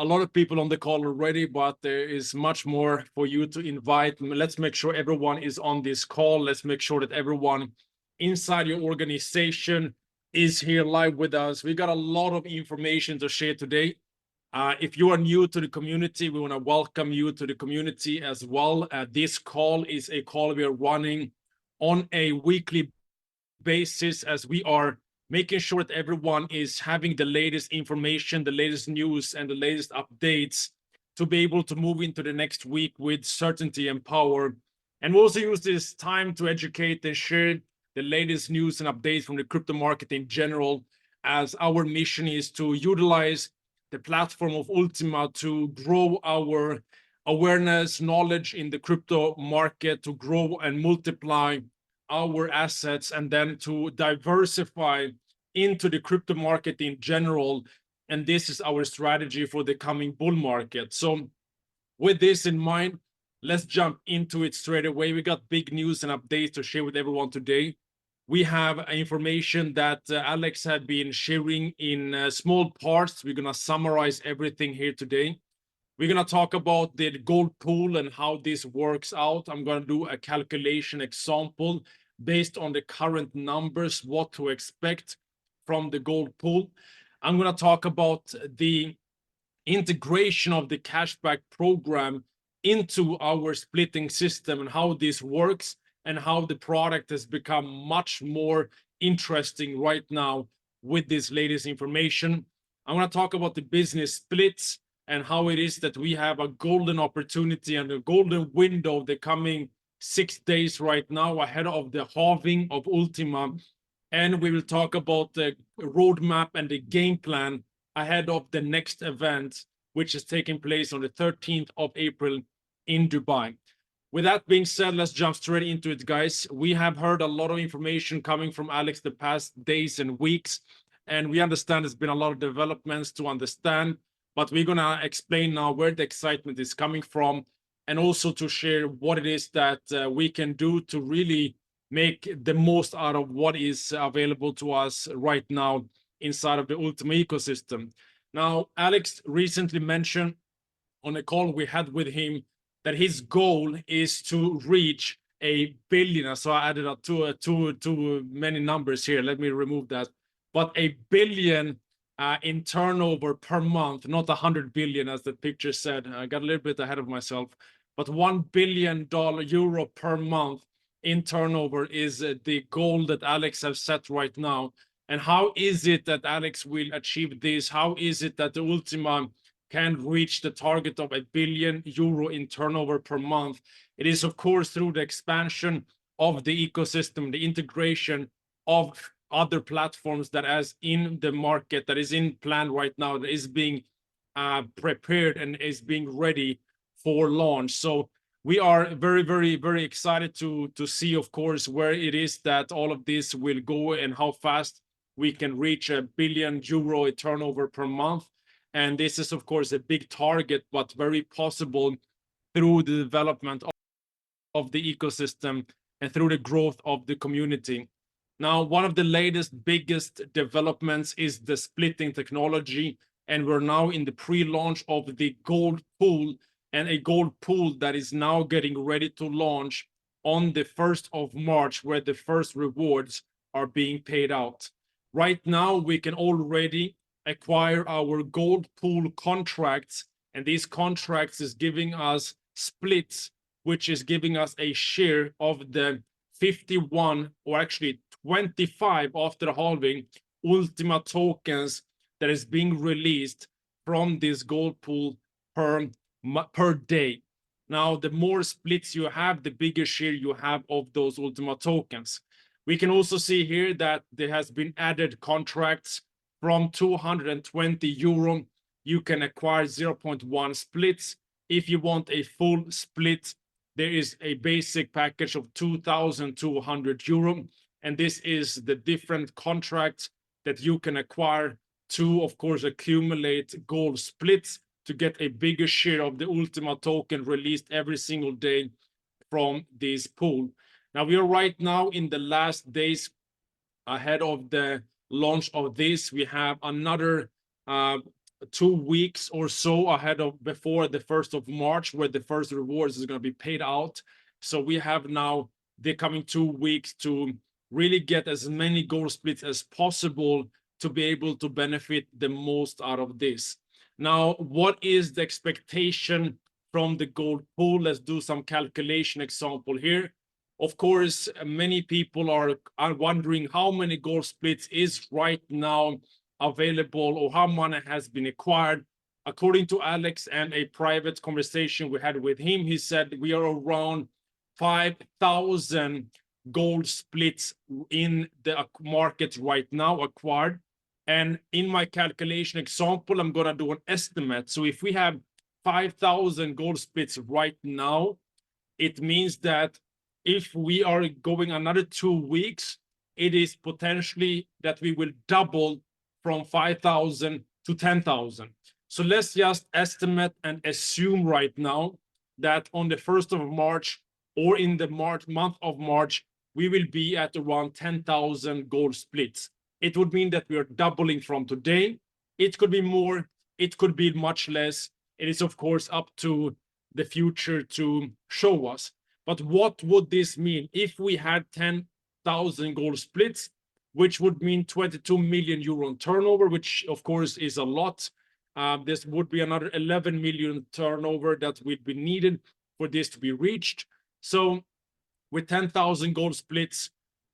a lot of people on the call already, but there is much more for you to invite. Let's make sure everyone is on this call. Let's make sure that everyone inside your organization is here live with us. We got a lot of information to share today. If you are new to the community, we want to welcome you to the community as well. This call is a call we are running on a weekly basis as we are making sure that everyone is having the latest information, the latest news, and the latest updates to be able to move into the next week with certainty and power. And we'll also use this time to educate and share the latest news and updates from the crypto market in general, as our mission is to utilize the platform of Ultima to grow our awareness, knowledge in the crypto market, to grow and multiply our assets, and then to diversify into the crypto market in general. And this is our strategy for the coming bull market. So with this in mind, let's jump into it straight away. We got big news and updates to share with everyone today. We have information that Alex had been sharing in small parts. We're going to summarize everything here today. We're going to talk about the gold pool and how this works out. I'm going to do a calculation example based on the current numbers, what to expect from the gold pool. I'm going to talk about the integration of the cashback program into our splitting system and how this works, and how the product has become much more interesting right now with this latest information. I'm going to talk about the business splits and how it is that we have a golden opportunity and a golden window the coming 6 days right now ahead of the halving of Ultima. And we will talk about the roadmap and the game plan ahead of the next event, which is taking place on the 13th of April in Dubai. With that being said, let's jump straight into it, guys. We have heard a lot of information coming from Alex the past days and weeks, and we understand there's been a lot of developments to understand, but we're going to explain now where the excitement is coming from, and also to share what it is that we can do to really make the most out of what is available to us right now inside of the Ultima ecosystem. Now, Alex recently mentioned on a call we had with him that his goal is to reach 1 billion. So I added up too many numbers here. Let me remove that. But 1 billion in turnover per month, not 100 billion as the picture said. I got a little bit ahead of myself. But $1 billion euro per month in turnover is the goal that Alex has set right now. And how is it that Alex will achieve this? How is it that the Ultima can reach the target of 1 billion euro in turnover per month? It is, of course, through the expansion of the ecosystem, the integration of other platforms that is in the market, that is in plan right now, that is being prepared and is being ready for launch. So we are very, very, very excited to see, of course, where it is that all of this will go and how fast we can reach 1 billion euro in turnover per month. And this is, of course, a big target, but very possible through the development of the ecosystem and through the growth of the community. Now, one of the latest, biggest developments is the splitting technology. And we're now in the pre-launch of the gold pool, and a gold pool that is now getting ready to launch on the 1st of March, where the first rewards are being paid out. Right now, we can already acquire our gold pool contracts, and these contracts is giving us splits, which is giving us a share of the 51, or actually 25 after the halving, Ultima tokens that is being released from this gold pool per day. Now, the more splits you have, the bigger share you have of those Ultima tokens. We can also see here that there has been added contracts from 220 euro. You can acquire 0.1 splits. If you want a full split, there is a basic package of 2,200 euro. And this is the different contracts that you can acquire to, of course, accumulate gold splits to get a bigger share of the Ultima token released every single day from this pool. Now, we are right now in the last days ahead of the launch of this. We have another 2 weeks or so ahead of before the 1st of March, where the first rewards is going to be paid out. So we have now the coming 2 weeks to really get as many gold splits as possible to be able to benefit the most out of this. Now, what is the expectation from the gold pool? Let's do some calculation example here. Of course, many people are wondering how many gold splits is right now available or how money has been acquired. According to Alex and a private conversation we had with him, he said we are around 5,000 gold splits in the market right now acquired. And in my calculation example, I'm going to do an estimate. So if we have 5,000 gold splits right now, it means that if we are going another 2 weeks, it is potentially that we will double from 5,000 to 10,000. So let's just estimate and assume right now that on the 1st of March or in the month of March, we will be at around 10,000 gold splits. It would mean that we are doubling from today. It could be more, it could be much less. It is, of course, up to the future to show us. But what would this mean if we had 10,000 gold splits, which would mean 22 million euro turnover, which, of course, is a lot. This would be another 11 million turnover that would be needed for this to be reached. So with 10,000 gold splits,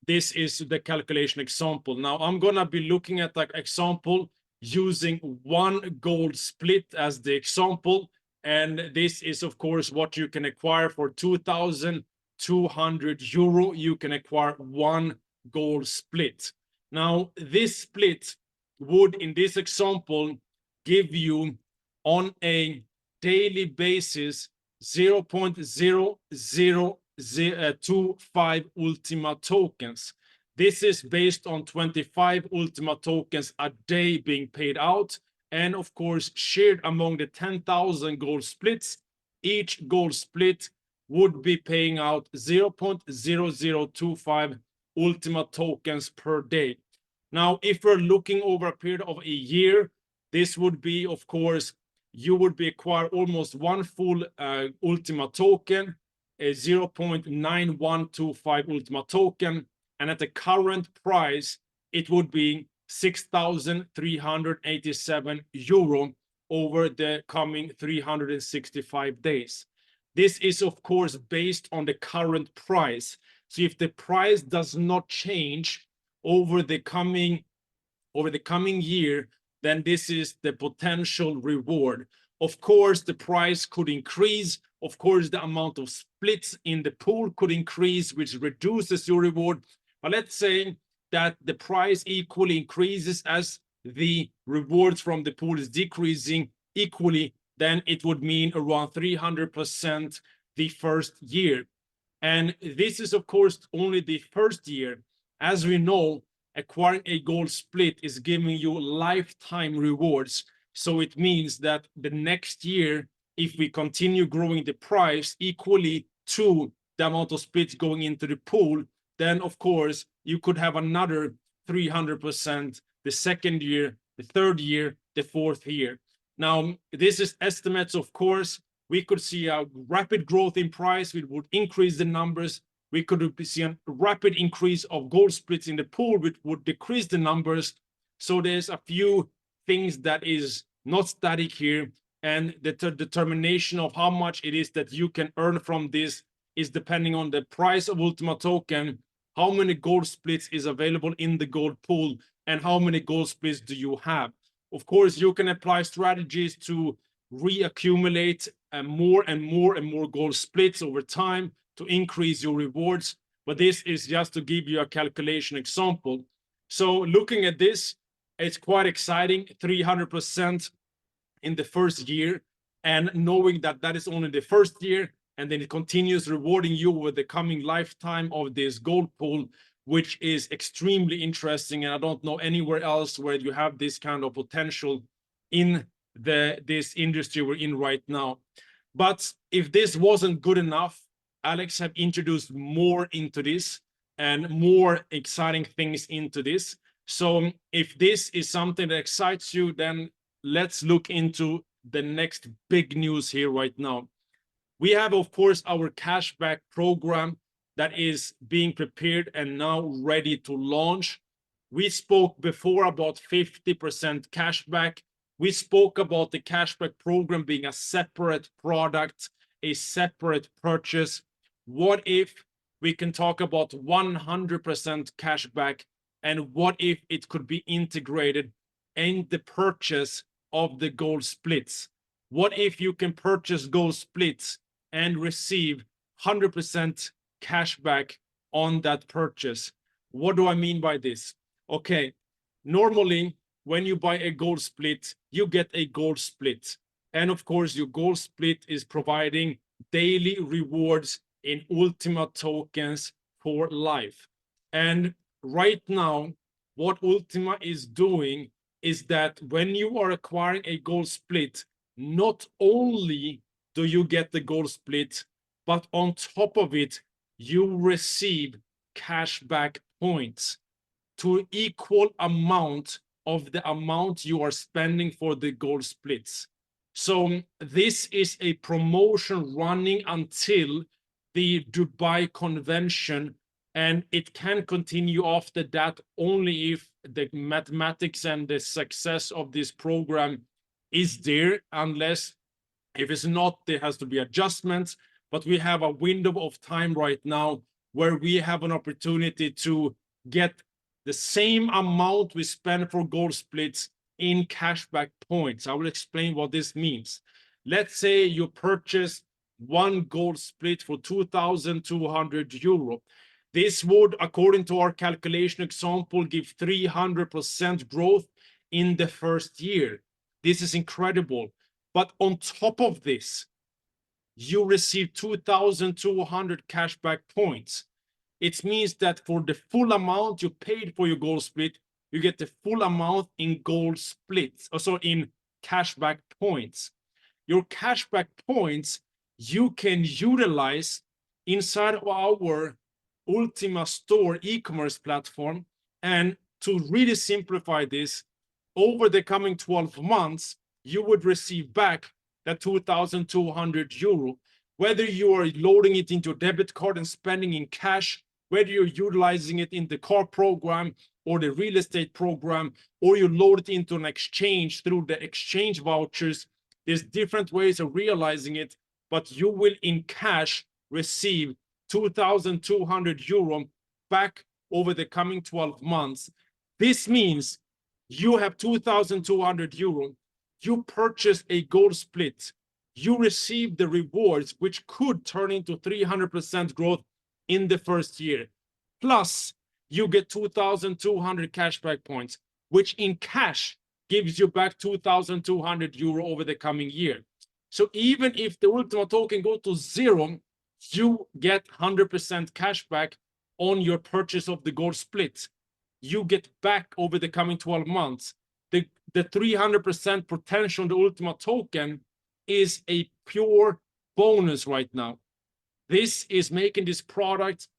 this is the calculation example. Now I'm going to be looking at that example using one gold split as the example. And this is, of course, what you can acquire for 2,200 euro. You can acquire one gold split. Now, this split would, in this example, give you on a daily basis 0.00025 Ultima tokens. This is based on 25 Ultima tokens a day being paid out, and of course shared among the 10,000 gold splits. Each gold split would be paying out 0.0025 Ultima tokens per day. Now, if we're looking over a period of a year, this would be, of course, you would be acquire almost one full Ultima token, a 0.9125 Ultima token, and at the current price, it would be 6,387 euro over the coming 365 days. This is, of course, based on the current price. So if the price does not change over the coming year, then this is the potential reward. Of course, the price could increase. Of course, the amount of splits in the pool could increase, which reduces your reward. But let's say that the price equally increases as the rewards from the pool is decreasing equally, then it would mean around 300% the first year. And this is, of course, only the first year. As we know, acquiring a gold split is giving you lifetime rewards. So it means that the next year, if we continue growing the price equally to the amount of splits going into the pool, then of course you could have another 300% the second year, the third year, the fourth year. Now, this is estimates, of course. We could see a rapid growth in price, which would increase the numbers. We could see a rapid increase of gold splits in the pool, which would decrease the numbers. So there's a few things that is not static here, and the determination of how much it is that you can earn from this is depending on the price of Ultima token, how many gold splits is available in the gold pool, and how many gold splits do you have. Of course, you can apply strategies to reaccumulate more and more gold splits over time to increase your rewards, but this is just to give you a calculation example. So looking at this, it's quite exciting, 300% in the first year, and knowing that that is only the first year, and then it continues rewarding you with the coming lifetime of this gold pool, which is extremely interesting. And I don't know anywhere else where you have this kind of potential in this industry we're in right now. But if this wasn't good enough, Alex have introduced more into this and more exciting things into this. So if this is something that excites you, then let's look into the next big news here right now. We have, of course, our cashback program that is being prepared and now ready to launch. We spoke before about 50% cashback. We spoke about the cashback program being a separate product, a separate purchase. What if we can talk about 100% cashback, and what if it could be integrated in the purchase of the gold splits? What if you can purchase gold splits and receive 100% cashback on that purchase? What do I mean by this? Okay, normally when you buy a gold split, you get a gold split. And of course, your gold split is providing daily rewards in Ultima tokens for life. And right now, what Ultima is doing is that when you are acquiring a gold split, not only do you get the gold split, but on top of it, you receive cashback points to equal amount of the amount you are spending for the gold splits. So this is a promotion running until the Dubai convention, and it can continue after that only if the mathematics and the success of this program is there. Unless if it's not, there has to be adjustments. But we have a window of time right now where we have an opportunity to get the same amount we spend for gold splits in cashback points. I will explain what this means. Let's say you purchase one gold split for 2,200 euro. This would, according to our calculation example, give 300% growth in the first year. This is incredible. But on top of this, you receive 2,200 cashback points. It means that for the full amount you paid for your gold split, you get the full amount in gold splits, also in cashback points. Your cashback points you can utilize inside of our Ultima store e-commerce platform. And to really simplify this, over the coming 12 months, you would receive back that 2,200 euro, whether you are loading it into a debit card and spending in cash, whether you're utilizing it in the car program or the real estate program, or you load it into an exchange through the exchange vouchers. There's different ways of realizing it, but you will in cash receive 2,200 euro back over the coming 12 months. This means you have 2,200 euro, you purchase a gold split, you receive the rewards, which could turn into 300% growth in the first year. Plus, you get 2,200 cashback points, which in cash gives you back 2,200 euro over the coming year. So even if the Ultima token go to zero, you get 100% cashback on your purchase of the gold split. You get back over the coming 12 months. The 300% potential on the Ultima token is a pure bonus right now. This is making this product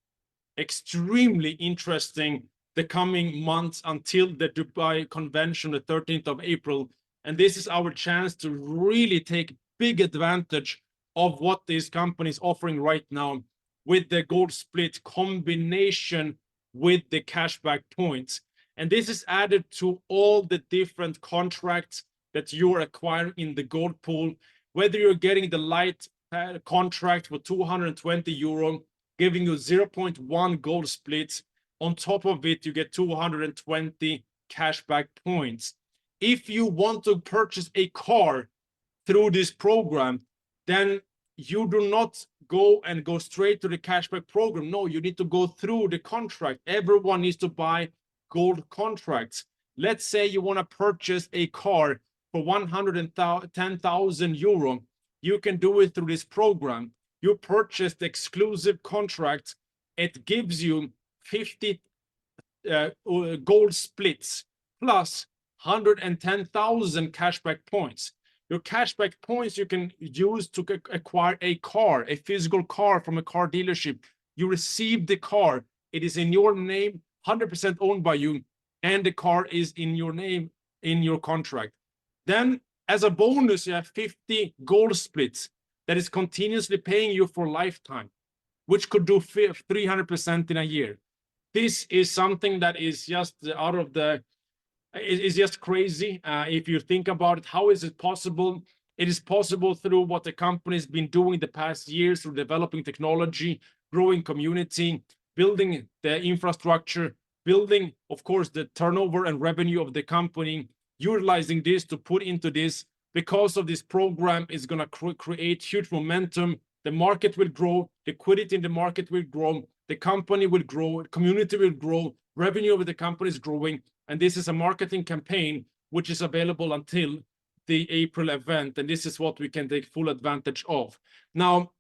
extremely interesting the coming months until the Dubai convention, the 13th of April. And this is our chance to really take big advantage of what this company is offering right now with the gold split combination with the cashback points. And this is added to all the different contracts that you're acquiring in the gold pool, whether you're getting the light contract for 220 euro, giving you 0.1 gold splits. On top of it, you get 220 cashback points. If you want to purchase a car through this program, then you do not go straight to the cashback program. No, you need to go through the contract. Everyone needs to buy gold contracts. Let's say you want to purchase a car for 110,000 euro. You can do it through this program. You purchase the exclusive contract. It gives you 50 gold splits plus 110,000 cashback points. Your cashback points you can use to acquire a car, a physical car from a car dealership. You receive the car. It is in your name, 100% owned by you, and the car is in your name in your contract. Then as a bonus, you have 50 gold splits that is continuously paying you for lifetime, which could do 300% in a year. This is something that is just out of the, is just crazy. If you think about it, how is it possible? It is possible through what the company's been doing the past years, through developing technology, growing community, building the infrastructure, building, of course, the turnover and revenue of the company, utilizing this to put into this. Because of this program is going to create huge momentum. The market will grow, liquidity in the market will grow, the company will grow, community will grow, revenue of the company is growing. And this is a marketing campaign which is available until the April event. And this is what we can take full advantage of. Now,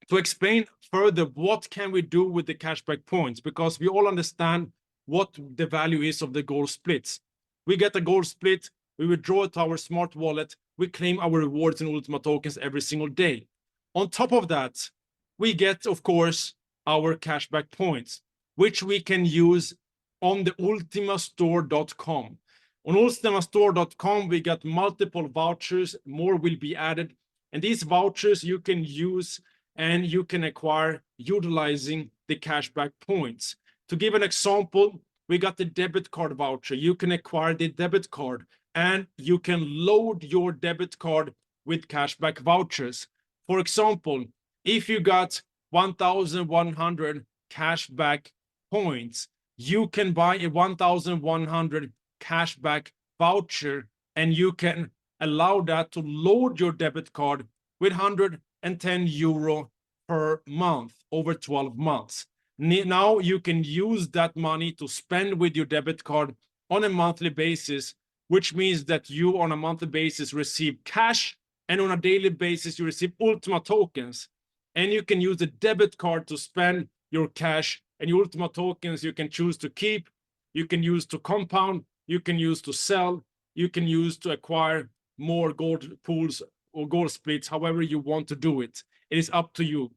to explain further, what can we do with the cashback points? Because we all understand what the value is of the gold splits. We get a gold split, we withdraw it to our smart wallet, we claim our rewards in Ultima tokens every single day. On top of that, we get, of course, our cashback points, which we can use on the ultimastore.com. On ultimastore.com, we got multiple vouchers, more will be added. And these vouchers you can use and you can acquire utilizing the cashback points. To give an example, we got the debit card voucher. You can acquire the debit card and you can load your debit card with cashback vouchers. For example, if you got 1,100 cashback points, you can buy a 1,100 cashback voucher and you can allow that to load your debit card with 110 euro per month over 12 months. Now you can use that money to spend with your debit card on a monthly basis, which means that you on a monthly basis receive cash and on a daily basis you receive Ultima tokens. And you can use the debit card to spend your cash, and your Ultima tokens you can choose to keep, you can use to compound, you can use to sell, you can use to acquire more gold pools or gold splits, however you want to do it. It is up to you.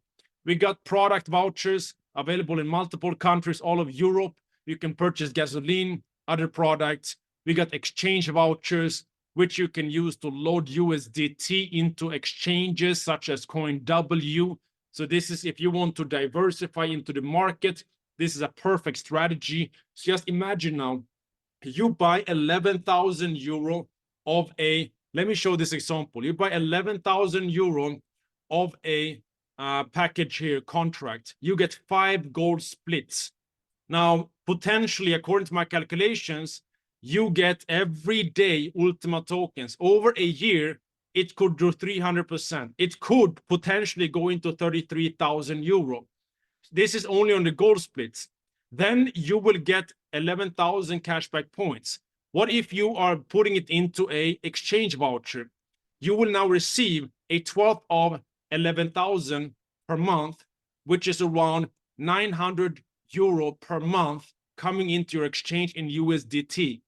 We got product vouchers available in multiple countries all of Europe. You can purchase gasoline, other products. We got exchange vouchers, which you can use to load USDT into exchanges such as CoinW. So this is if you want to diversify into the market, this is a perfect strategy. So just imagine now, you buy 11,000 euro of a, let me show this example. You buy 11,000 euro of a package here, contract. You get 5 gold splits. Now, potentially, according to my calculations, you get every day Ultima tokens. Over a year, it could do 300%. It could potentially go into 33,000 euro. This is only on the gold splits. Then you will get 11,000 cashback points. What if you are putting it into a exchange voucher? You will now receive a 12th of 11,000 per month, which is around 900 euro per month coming into your exchange in USDT.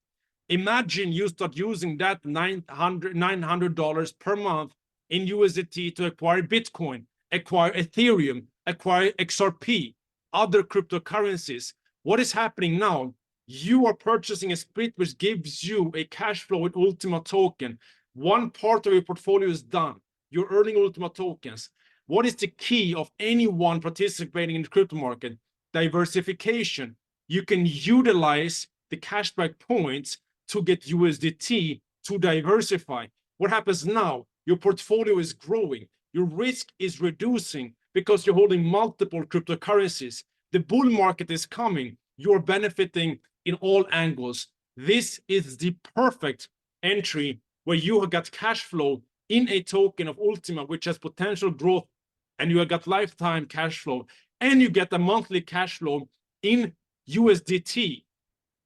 Imagine you start using that $900 per month in USDT to acquire Bitcoin, acquire Ethereum, acquire XRP, other cryptocurrencies. What is happening now? You are purchasing a split which gives you a cash flow with Ultima token. One part of your portfolio is done. You're earning Ultima tokens. What is the key of anyone participating in the crypto market? Diversification. You can utilize the cashback points to get USDT to diversify. What happens now? Your portfolio is growing. Your risk is reducing because you're holding multiple cryptocurrencies. The bull market is coming. You're benefiting in all angles. This is the perfect entry where you have got cash flow in a token of Ultima, which has potential growth, and you have got lifetime cash flow, and you get a monthly cash flow in USDT,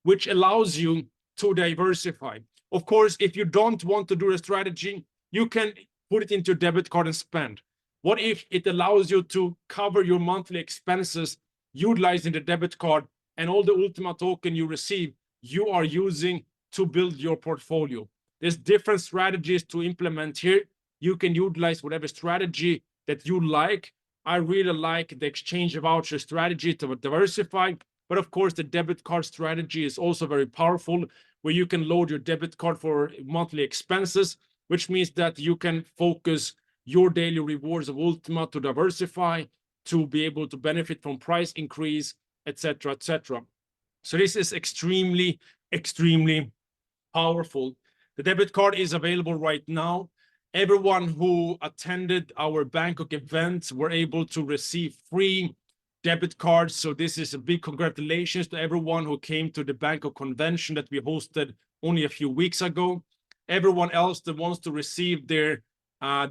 which allows you to diversify. Of course, if you don't want to do a strategy, you can put it into your debit card and spend. What if it allows you to cover your monthly expenses utilizing the debit card, and all the Ultima token you receive, you are using to build your portfolio? There's different strategies to implement here. You can utilize whatever strategy that you like. I really like the exchange voucher strategy to diversify. But of course, the debit card strategy is also very powerful, where you can load your debit card for monthly expenses, which means that you can focus your daily rewards of Ultima to diversify, to be able to benefit from price increase, etc., etc. So this is extremely, extremely powerful. The debit card is available right now. Everyone who attended our Bangkok event were able to receive free debit cards. So this is a big congratulations to everyone who came to the Bangkok convention that we hosted only a few weeks ago. Everyone else that wants to receive their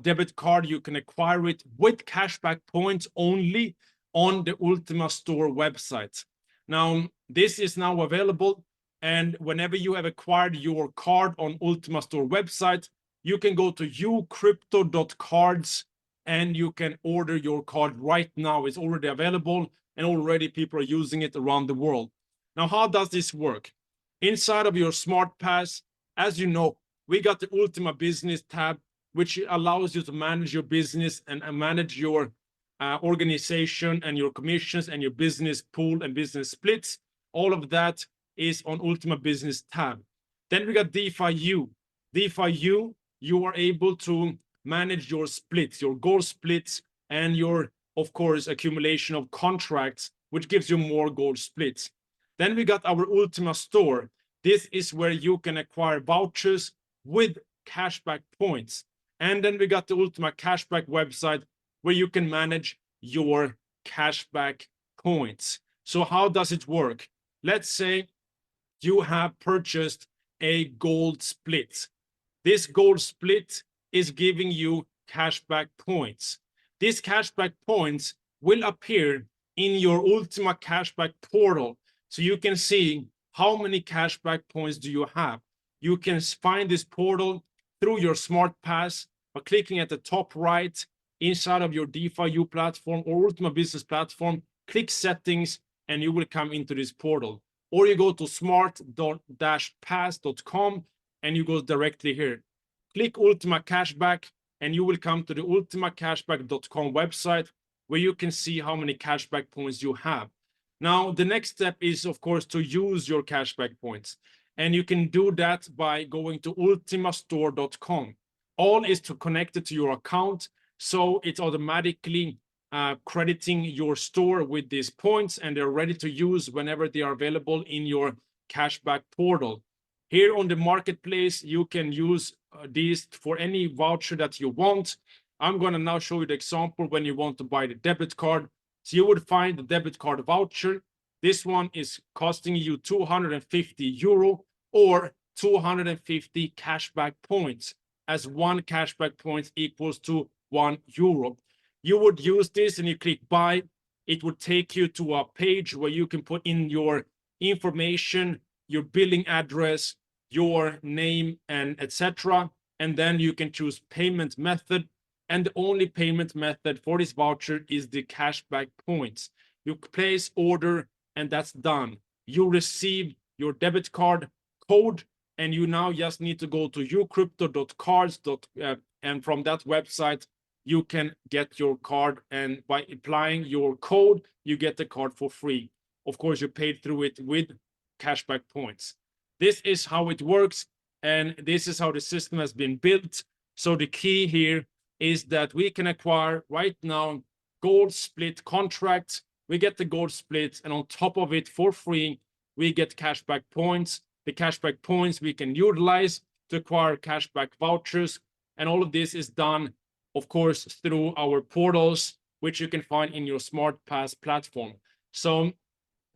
debit card, you can acquire it with cashback points only on the Ultima store website. Now, this is now available, and whenever you have acquired your card on Ultima store website, you can go to ucrypto.cards and you can order your card right now. It's already available, and already people are using it around the world. Now, how does this work? Inside of your Smart Pass, as you know, we got the Ultima Business tab, which allows you to manage your business and manage your organization and your commissions and your business pool and business splits. All of that is on Ultima Business tab. Then we got 𝐕𝐂𝐸. 𝐕𝐂𝐸, you are able to manage your splits, your gold splits, and your, of course, accumulation of contracts, which gives you more gold splits. Then we got our Ultima store. This is where you can acquire vouchers with cashback points. And then we got the Ultima Cashback website, where you can manage your cashback points. So how does it work? Let's say you have purchased a gold split. This gold split is giving you cashback points. These cashback points will appear in your Ultima Cashback portal. So you can see how many cashback points do you have. You can find this portal through your Smart Pass by clicking at the top right inside of your 𝐕𝐂𝐸 platform or Ultima Business platform. Click Settings and you will come into this portal. Or you go to smart-pass.com and you go directly here. Click Ultima Cashback and you will come to the ultimacashback.com website, where you can see how many cashback points you have. Now, the next step is, of course, to use your cashback points. And you can do that by going to ultimastore.com. All is to connect it to your account, so it's automatically crediting your store with these points, and they're ready to use whenever they are available in your cashback portal. Here on the marketplace, you can use these for any voucher that you want. I'm going to now show you the example when you want to buy the debit card. So you would find the debit card voucher. This one is costing you 250 euro or 250 cashback points, as one cashback point equals to 1 euro. You would use this and you click buy. It would take you to a page where you can put in your information, your billing address, your name, and etc. And then you can choose payment method. And the only payment method for this voucher is the cashback points. You place order and that's done. You receive your debit card code, and you now just need to go to ucrypto.cards. And from that website, you can get your card, and by applying your code, you get the card for free. Of course, you paid through it with cashback points. This is how it works, and this is how the system has been built. So the key here is that we can acquire right now gold split contracts. We get the gold splits, and on top of it, for free, we get cashback points. The cashback points we can utilize to acquire cashback vouchers, and all of this is done, of course, through our portals, which you can find in your Smart Pass platform. So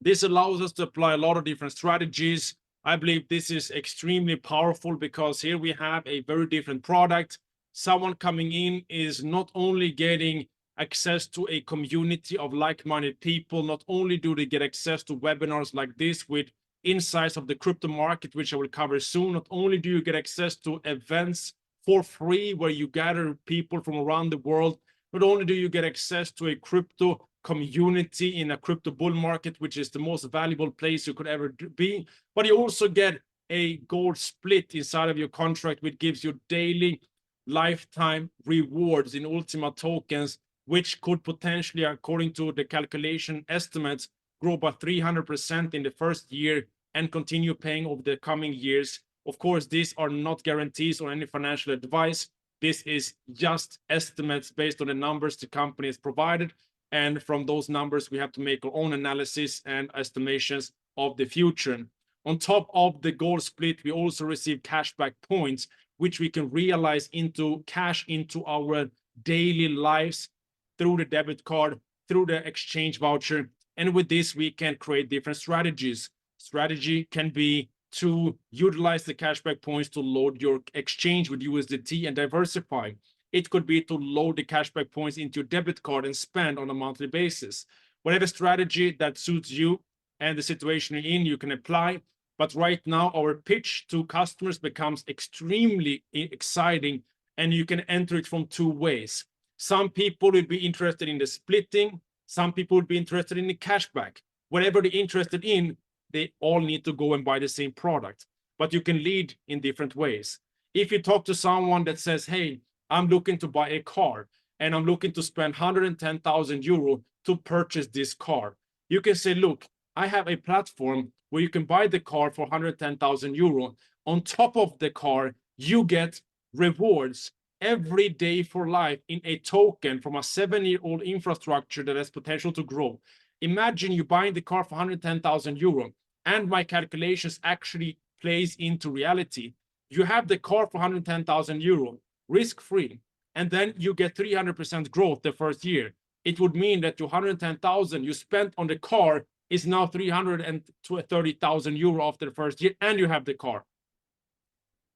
this allows us to apply a lot of different strategies. I believe this is extremely powerful because here we have a very different product. Someone coming in is not only getting access to a community of like-minded people, not only do they get access to webinars like this with insights of the crypto market, which I will cover soon, not only do you get access to events for free where you gather people from around the world, not only do you get access to a crypto community in a crypto bull market, which is the most valuable place you could ever be, but you also get a gold split inside of your contract, which gives you daily lifetime rewards in Ultima tokens, which could potentially, according to the calculation estimates, grow by 300% in the first year and continue paying over the coming years. Of course, these are not guarantees or any financial advice. This is just estimates based on the numbers the company has provided. And from those numbers, we have to make our own analysis and estimations of the future. On top of the gold split, we also receive cashback points, which we can realize into cash into our daily lives through the debit card, through the exchange voucher. And with this, we can create different strategies. Strategy can be to utilize the cashback points to load your exchange with USDT and diversify. It could be to load the cashback points into your debit card and spend on a monthly basis. Whatever strategy that suits you and the situation you're in, you can apply. But right now, our pitch to customers becomes extremely exciting, and you can enter it from two ways. Some people will be interested in the splitting. Some people will be interested in the cashback. Whatever they're interested in, they all need to go and buy the same product. But you can lead in different ways. If you talk to someone that says, hey, I'm looking to buy a car and I'm looking to spend 110,000 euro to purchase this car, you can say, look, I have a platform where you can buy the car for 110,000 euro. On top of the car, you get rewards every day for life in a token from a 7-year-old infrastructure that has potential to grow. Imagine you buying the car for 110,000 euro, and my calculations actually plays into reality. You have the car for 110,000 euro, risk-free, and then you get 300% growth the first year. It would mean that your 110,000 you spent on the car is now 330,000 euro after the first year, and you have the car.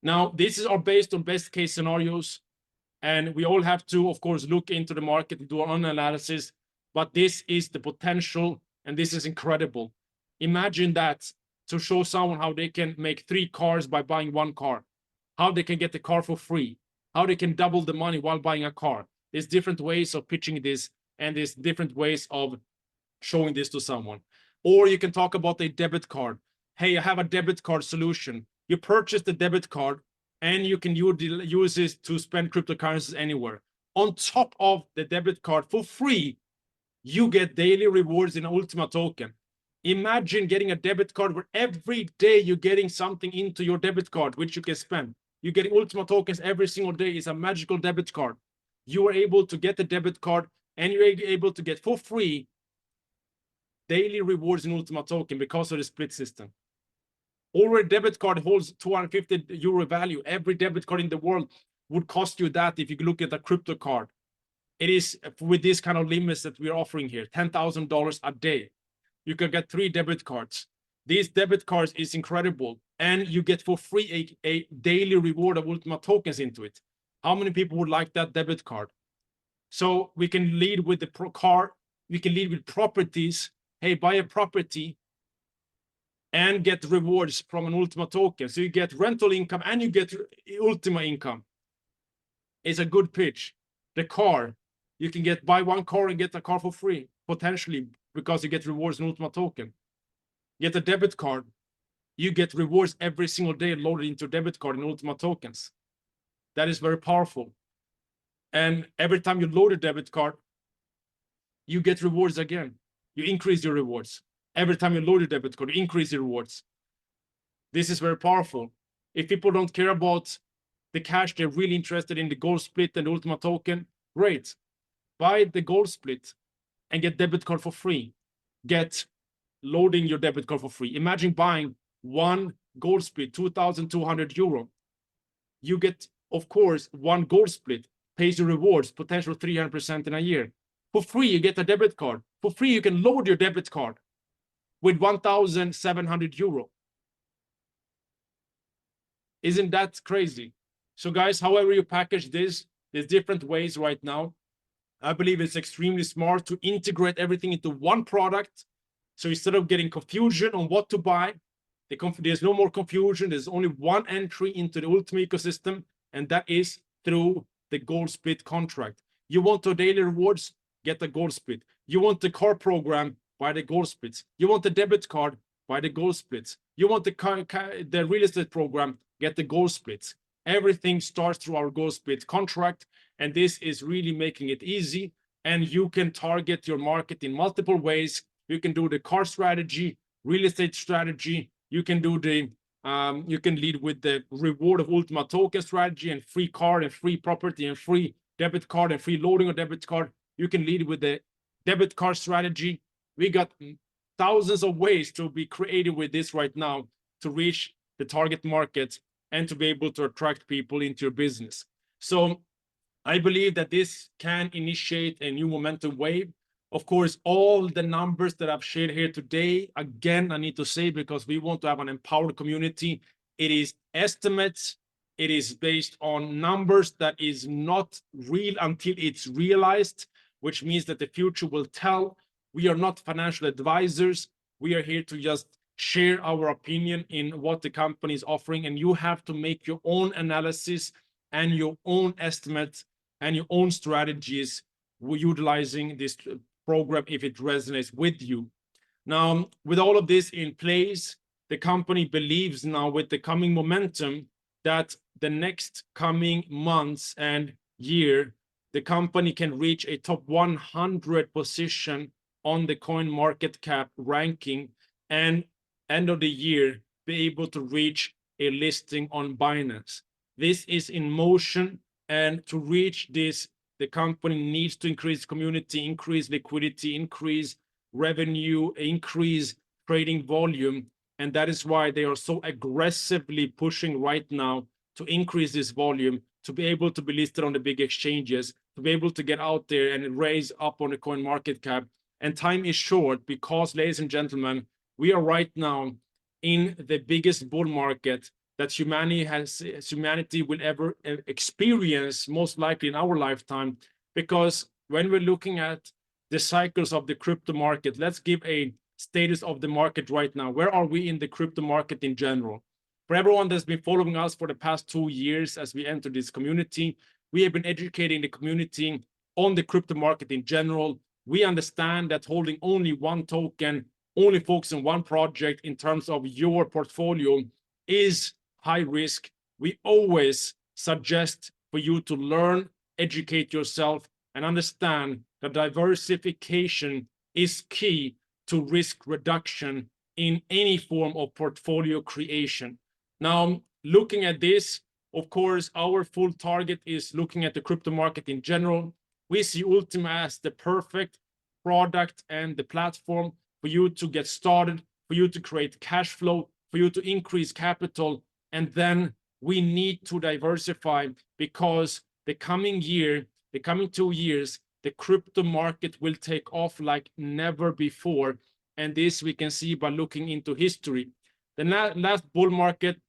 Now, this is all based on best case scenarios, and we all have to, of course, look into the market and do our own analysis, but this is the potential, and this is incredible. Imagine that, to show someone how they can make 3 cars by buying 1 car, how they can get the car for free, how they can double the money while buying a car. There's different ways of pitching this, and there's different ways of showing this to someone. Or you can talk about a debit card. Hey, I have a debit card solution. You purchase the debit card and you can use this to spend cryptocurrencies anywhere. On top of the debit card for free, you get daily rewards in Ultimatoken. Imagine getting a debit card where every day you're getting something into your debit card, which you can spend. You're getting Ultimatokens every single day. It's a magical debit card. You are able to get the debit card and you're able to get for free daily rewards in Ultimatoken because of the split system. Already, debit card holds 250 euro value. Every debit card in the world would cost you that if you look at a crypto card. It is with this kind of limits that we're offering here, $10,000 a day. You can get 3 debit cards. These debit cards is incredible, and you get for free a daily reward of Ultimatokens into it. How many people would like that debit card? So we can lead with the car. We can lead with properties. Hey, buy a property and get rewards from an Ultimatoken. So you get rental income and you get Ultima income. It's a good pitch. The car, you can buy 1 car and get a car for free, potentially, because you get rewards in Ultimatoken. Get a debit card, you get rewards every single day loaded into debit card in Ultimatokens. That is very powerful. And every time you load a debit card, you get rewards again. You increase your rewards. Every time you load a debit card, you increase your rewards. This is very powerful. If people don't care about the cash, they're really interested in the gold split and the Ultimatoken, great. Buy the gold split and get debit card for free. Get loading your debit card for free. Imagine buying 1 gold split, 2,200 euro. You get, of course, 1 gold split, pays your rewards, potential 300% in a year. For free, you get a debit card. For free, you can load your debit card with 1,700 euro. Isn't that crazy? So guys, however you package this, there's different ways right now. I believe it's extremely smart to integrate everything into one product. So instead of getting confusion on what to buy, there's no more confusion. There's only one entry into the Ultima ecosystem, and that is through the gold split contract. You want the daily rewards, get the gold split. You want the car program, buy the gold splits. You want the debit card, buy the gold splits. You want the real estate program, get the gold splits. Everything starts through our gold split contract, and this is really making it easy, and you can target your market in multiple ways you can do the car strategy, real estate strategy, you can do the you can lead with the reward of Ultimatoken strategy and free card and free property and free debit card and free loading of debit card. You can lead with the debit card strategy. We got thousands of ways to be creative with this right now to reach the target market and to be able to attract people into your business. So I believe that this can initiate a new momentum wave. Of course, all the numbers that I've shared here today, again, I need to say, because we want to have an empowered community, it is estimates, it is based on numbers that is not real until it's realized, which means that the future will tell. We are not financial advisors. We are here to just share our opinion in what the company is offering, and you have to make your own analysis and your own estimates and your own strategies utilizing this program if it resonates with you. Now, with all of this in place, the company believes now with the coming momentum that the next coming months and year, the company can reach a top 100 position on the coin market cap ranking, and end of the year be able to reach a listing on Binance. This is in motion, and to reach this, the company needs to increase community, increase liquidity, increase revenue, increase trading volume. And that is why they are so aggressively pushing right now to increase this volume, to be able to be listed on the big exchanges, to be able to get out there and raise up on the coin market cap. And time is short because, ladies and gentlemen, we are right now in the biggest bull market that humanity will ever experience, most likely in our lifetime. Because when we're looking at the cycles of the crypto market, let's give a status of the market right now. Where are we in the crypto market in general? For everyone that's been following us for the past 2 years as we enter this community, we have been educating the community on the crypto market in general. We understand that holding only one token, only focusing on one project in terms of your portfolio is high risk. We always suggest for you to learn, educate yourself, and understand that diversification is key to risk reduction in any form of portfolio creation. Now, looking at this, of course, our full target is looking at the crypto market in general. We see Ultima as the perfect product and the platform for you to get started, for you to create cash flow, for you to increase capital. And then we need to diversify, because the coming year, the coming 2 years, the crypto market will take off like never before. And this we can see by looking into history. The last bull market,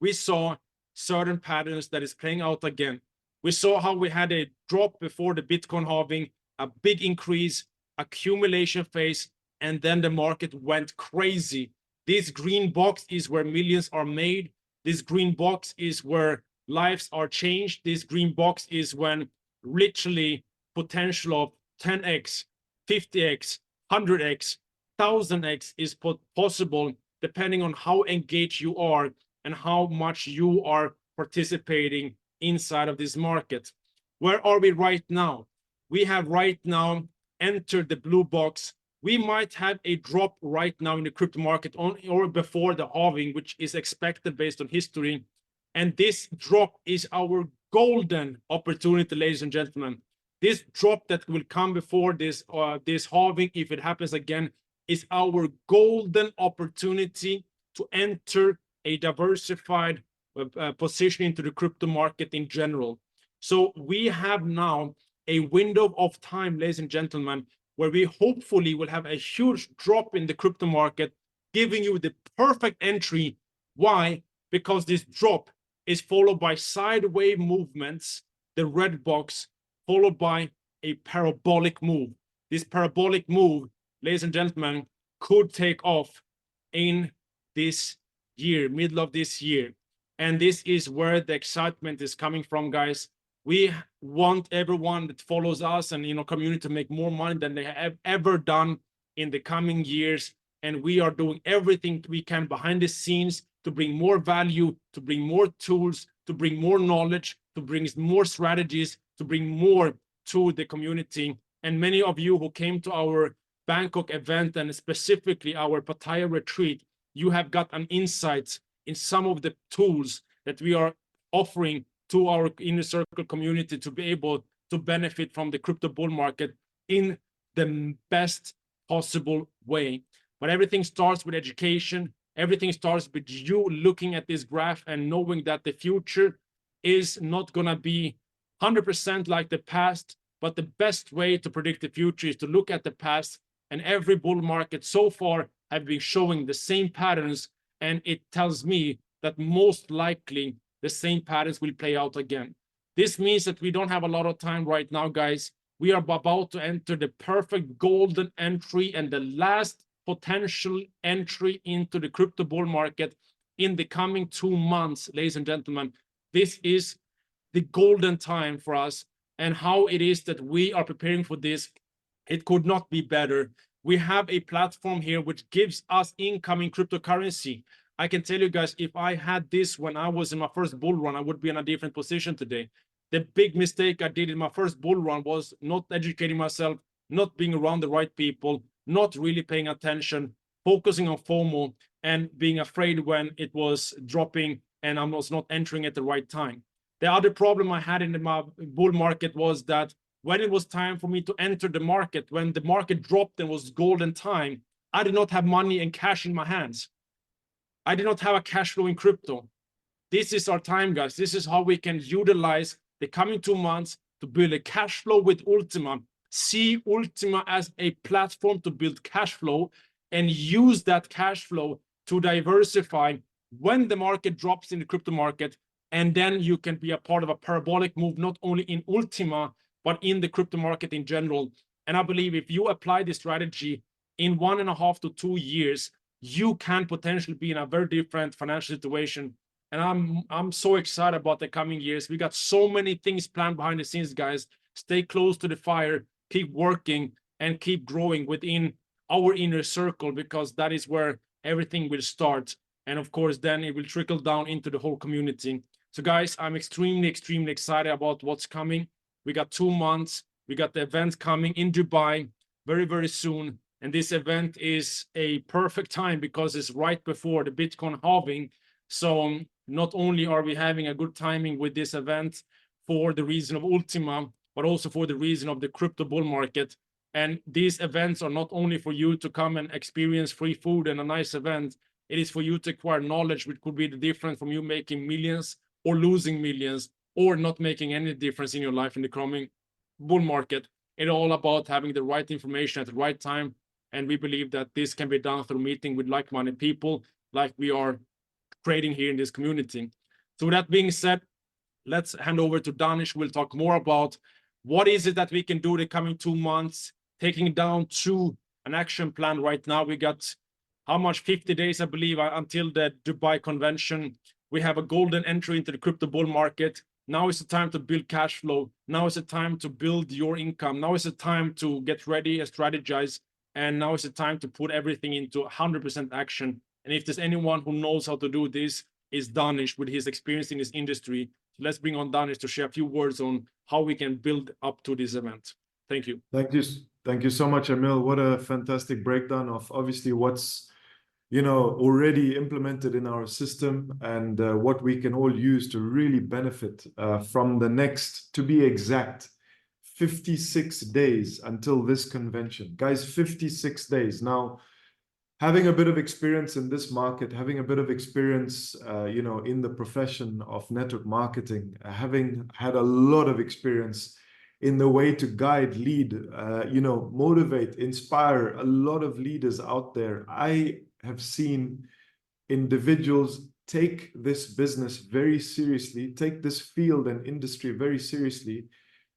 we saw certain patterns that is playing out again. We saw how we had a drop before the Bitcoin halving, a big increase, accumulation phase, and then the market went crazy. This green box is where millions are made. This green box is where lives are changed. This green box is when literally potential of 10x, 50x, 100x, 1000x is possible, depending on how engaged you are and how much you are participating inside of this market. Where are we right now? We have right now entered the blue box. We might have a drop right now in the crypto market on or before the halving, which is expected based on history. And this drop is our golden opportunity, ladies and gentlemen. This drop that will come before this halving, if it happens again, is our golden opportunity to enter a diversified position into the crypto market in general. So we have now a window of time, ladies and gentlemen, where we hopefully will have a huge drop in the crypto market, giving you the perfect entry. Why? Because this drop is followed by sideways movements, the red box, followed by a parabolic move. This parabolic move, ladies and gentlemen, could take off in this year, middle of this year. And this is where the excitement is coming from, guys. We want everyone that follows us and community to make more money than they have ever done in the coming years. And we are doing everything we can behind the scenes to bring more value, to bring more tools, to bring more knowledge, to bring more strategies, to bring more to the community. And many of you who came to our Bangkok event and specifically our Pattaya retreat, you have got an insight in some of the tools that we are offering to our inner circle community to be able to benefit from the crypto bull market in the best possible way. But everything starts with education. Everything starts with you looking at this graph and knowing that the future is not going to be 100% like the past, but the best way to predict the future is to look at the past, and every bull market so far have been showing the same patterns, and it tells me that most likely the same patterns will play out again. This means that we don't have a lot of time right now, guys. We are about to enter the perfect golden entry and the last potential entry into the crypto bull market in the coming 2 months, ladies and gentlemen. This is the golden time for us, and how it is that we are preparing for this, it could not be better. We have a platform here which gives us incoming cryptocurrency. I can tell you guys, if I had this when I was in my first bull run, I would be in a different position today. The big mistake I did in my first bull run was not educating myself, not being around the right people, not really paying attention, focusing on FOMO, and being afraid when it was dropping and I was not entering at the right time. The other problem I had in my bull market was that when it was time for me to enter the market, when the market dropped and was golden time, I did not have money and cash in my hands. I did not have a cash flow in crypto. This is our time, guys. This is how we can utilize the coming 2 months to build a cash flow with Ultima. See Ultima as a platform to build cash flow and use that cash flow to diversify when the market drops in the crypto market. And then you can be a part of a parabolic move, not only in Ultima, but in the crypto market in general. And I believe if you apply this strategy in 1.5 to 2 years, you can potentially be in a very different financial situation. And I'm so excited about the coming years. We got so many things planned behind the scenes, guys. Stay close to the fire, keep working, and keep growing within our inner circle, because that is where everything will start. And of course, then it will trickle down into the whole community. So guys, I'm extremely excited about what's coming. We got 2 months. We got the event coming in Dubai very soon. And this event is a perfect time because it's right before the Bitcoin halving. So not only are we having a good timing with this event for the reason of Ultima, but also for the reason of the crypto bull market. And these events are not only for you to come and experience free food and a nice event. It is for you to acquire knowledge, which could be the difference from you making millions or losing millions or not making any difference in your life in the coming bull market. It's all about having the right information at the right time. And we believe that this can be done through meeting with like-minded people like we are creating here in this community. So with that being said, let's hand over to Danish. We'll talk more about what is it that we can do the coming 2 months, taking it down to an action plan right now. We got how much? 50 days, I believe, until the Dubai convention. We have a golden entry into the crypto bull market. Now is the time to build cash flow. Now is the time to build your income. Now is the time to get ready and strategize. And now is the time to put everything into 100% action. And if there's anyone who knows how to do this, is Danish with his experience in this industry. So let's bring on Danish to share a few words on how we can build up to this event. Thank you. Thank you so much, Emil. What a fantastic breakdown of obviously what's already implemented in our system and what we can all use to really benefit from the next, to be exact, 56 days until this convention. Guys, 56 days. Now, having a bit of experience in this market, having a bit of experience, in the profession of network marketing, having had a lot of experience in the way to guide, lead, motivate, inspire a lot of leaders out there. I have seen individuals take this business very seriously, take this field and industry very seriously.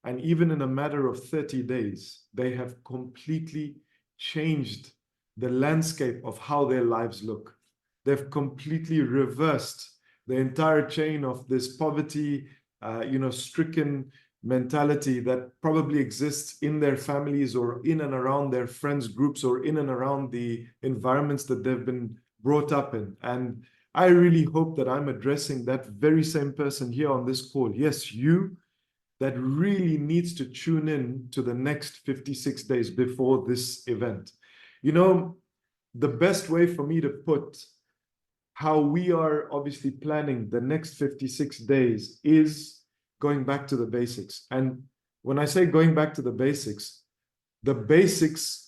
And even in a matter of 30 days, they have completely changed the landscape of how their lives look. They've completely reversed the entire chain of this poverty, stricken mentality that probably exists in their families or in and around their friends groups or in and around the environments that they've been brought up in. And I really hope that I'm addressing that very same person here on this call. Yes, you that really needs to tune in to the next 56 days before this event. You know, the best way for me to put how we are obviously planning the next 56 days is going back to the basics. And when I say going back to the basics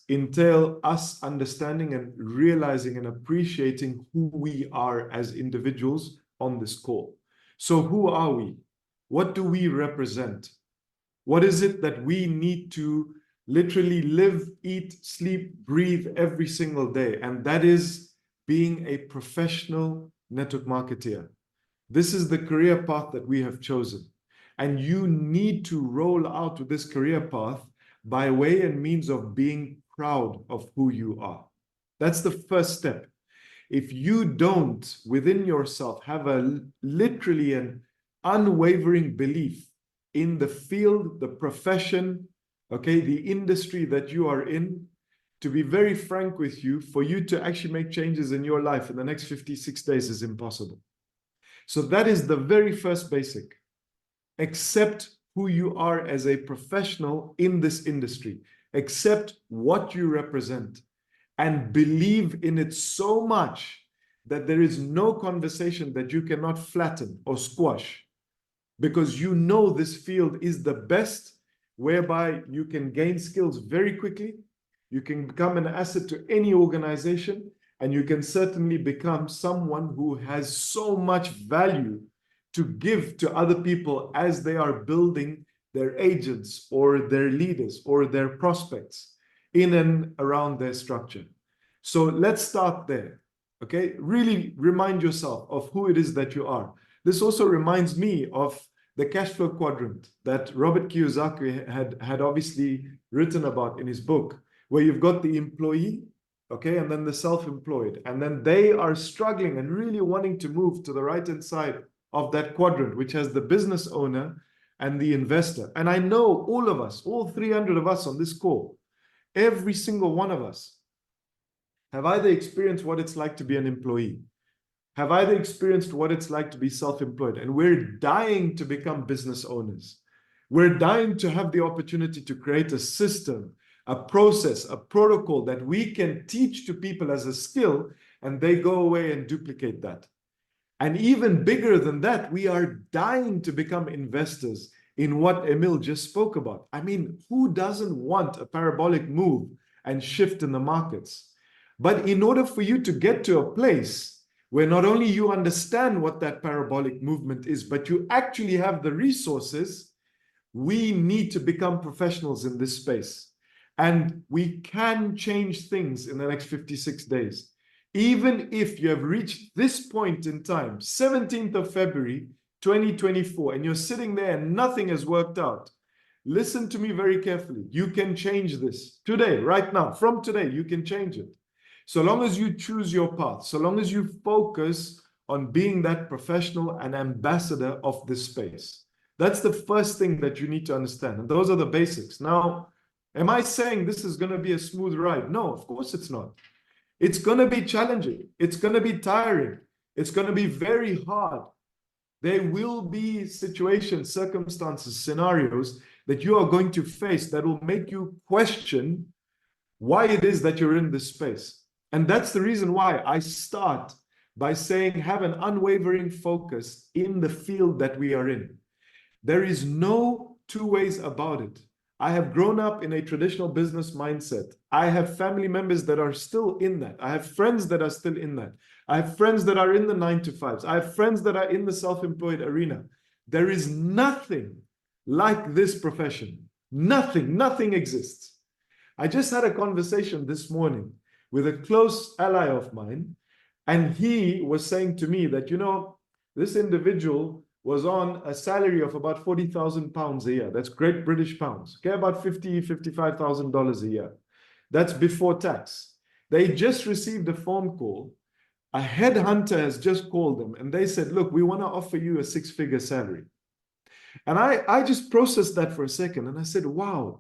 entail us understanding and realizing and appreciating who we are as individuals on this call. So who are we? What do we represent? What is it that we need to literally live, eat, sleep, breathe every single day? And that is being a professional network marketer. This is the career path that we have chosen. And you need to roll out with this career path by way and means of being proud of who you are. That's the first step. If you don't, within yourself, have literally an unwavering belief in the field, the profession, okay, the industry that you are in, to be very frank with you, for you to actually make changes in your life in the next 56 days is impossible. So that is the very first basic. Accept who you are as a professional in this industry. Accept what you represent and believe in it so much that there is no conversation that you cannot flatten or squash, because you know this field is the best, whereby you can gain skills very quickly, you can become an asset to any organization, and you can certainly become someone who has so much value to give to other people as they are building their agents or their leaders or their prospects in and around their structure. So let's start there, okay? Really remind yourself of who it is that you are. This also reminds me of the cash flow quadrant that Robert Kiyosaki had obviously written about in his book, where you've got the employee, okay, and then the self-employed, and then they are struggling and really wanting to move to the right-hand side of that quadrant, which has the business owner and the investor. And I know all of us, all 300 of us on this call, every single one of us have either experienced what it's like to be an employee, have either experienced what it's like to be self-employed, and we're dying to become business owners. We're dying to have the opportunity to create a system, a process, a protocol that we can teach to people as a skill, and they go away and duplicate that. And even bigger than that, we are dying to become investors in what Emil just spoke about. I mean, who doesn't want a parabolic move and shift in the markets? But in order for you to get to a place where not only you understand what that parabolic movement is, but you actually have the resources, we need to become professionals in this space. And we can change things in the next 56 days. Even if you have reached this point in time, 17th of February, 2024, and you're sitting there and nothing has worked out, listen to me very carefully. You can change this today, right now. From today, you can change it. So long as you choose your path, so long as you focus on being that professional and ambassador of this space. That's the first thing that you need to understand. And those are the basics. Now, am I saying this is going to be a smooth ride? No, of course it's not. It's going to be challenging. It's going to be tiring. It's going to be very hard. There will be situations, circumstances, scenarios that you are going to face that will make you question why it is that you're in this space. And that's the reason why I start by saying have an unwavering focus in the field that we are in. There is no two ways about it. I have grown up in a traditional business mindset. I have family members that are still in that. I have friends that are still in that. I have friends that are in the 9-to-5s. I have friends that are in the self-employed arena. There is nothing like this profession. Nothing exists. I just had a conversation this morning with a close ally of mine, and he was saying to me that, you know, this individual was on a salary of about 40,000 pounds a year. That's Great British pounds. Okay, about $55,000 a year. That's before tax. They just received a phone call. A headhunter has just called them and they said, look, we want to offer you a 6-figure salary. And I just processed that for a second and I said, wow,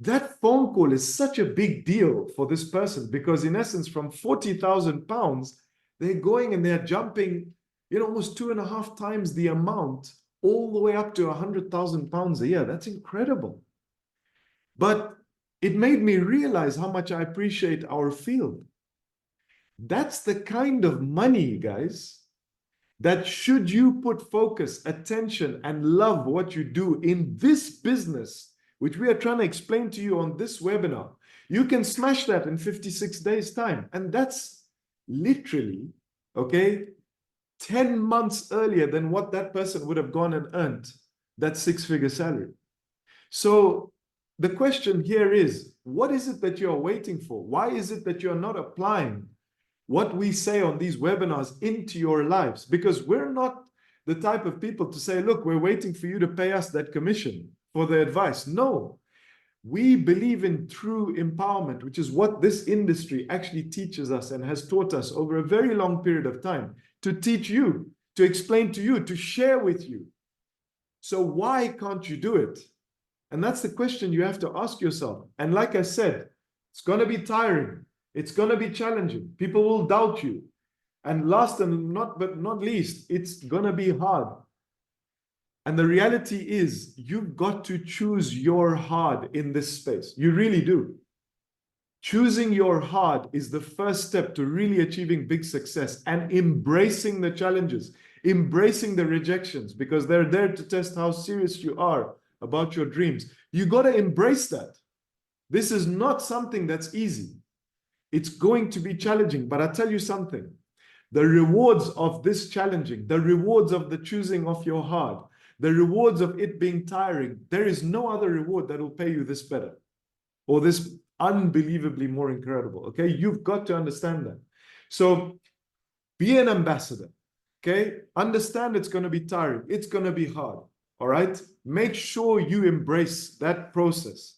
that phone call is such a big deal for this person, because in essence, from 40,000 pounds, they're going and they're jumping, you know, almost 2.5 times the amount, all the way up to 100,000 pounds a year. That's incredible. But it made me realize how much I appreciate our field. That's the kind of money, guys, that should you put focus, attention, and love what you do in this business, which we are trying to explain to you on this webinar, you can smash that in 56 days' time. And that's literally, okay, 10 months earlier than what that person would have gone and earned that six-figure salary. So the question here is, what is it that you're waiting for? Why is it that you're not applying what we say on these webinars into your lives? Because we're not the type of people to say, look, we're waiting for you to pay us that commission for the advice. No, we believe in true empowerment, which is what this industry actually teaches us and has taught us over a very long period of time, to teach you, to explain to you, to share with you. So why can't you do it? And that's the question you have to ask yourself. And like I said, it's going to be tiring. It's going to be challenging. People will doubt you. And last and not least, it's going to be hard. And the reality is, you've got to choose your hard in this space. You really do. Choosing your hard is the first step to really achieving big success and embracing the challenges, embracing the rejections, because they're there to test how serious you are about your dreams. You got to embrace that. This is not something that's easy. It's going to be challenging, but I tell you something, the rewards of this challenging, the rewards of the choosing of your hard, the rewards of it being tiring, there is no other reward that will pay you this better or this unbelievably more incredible. Okay, you've got to understand that. So be an ambassador. Okay, understand it's going to be tiring, it's going to be hard. All right, make sure you embrace that process.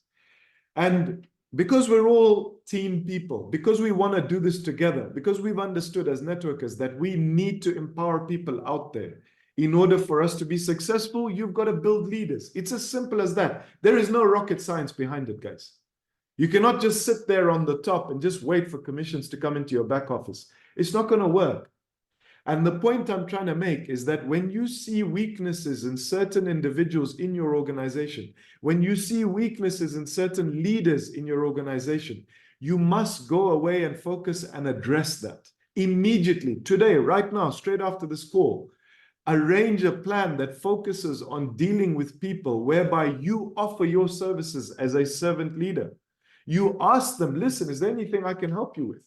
And because we're all team people, because we want to do this together, because we've understood as networkers that we need to empower people out there. In order for us to be successful, you've got to build leaders. It's as simple as that. There is no rocket science behind it, guys. You cannot just sit there on the top and just wait for commissions to come into your back office. It's not going to work. And the point I'm trying to make is that when you see weaknesses in certain individuals in your organization, when you see weaknesses in certain leaders in your organization, you must go away and focus and address that immediately, today, right now, straight after this call. Arrange a plan that focuses on dealing with people whereby you offer your services as a servant leader. You ask them, listen, is there anything I can help you with?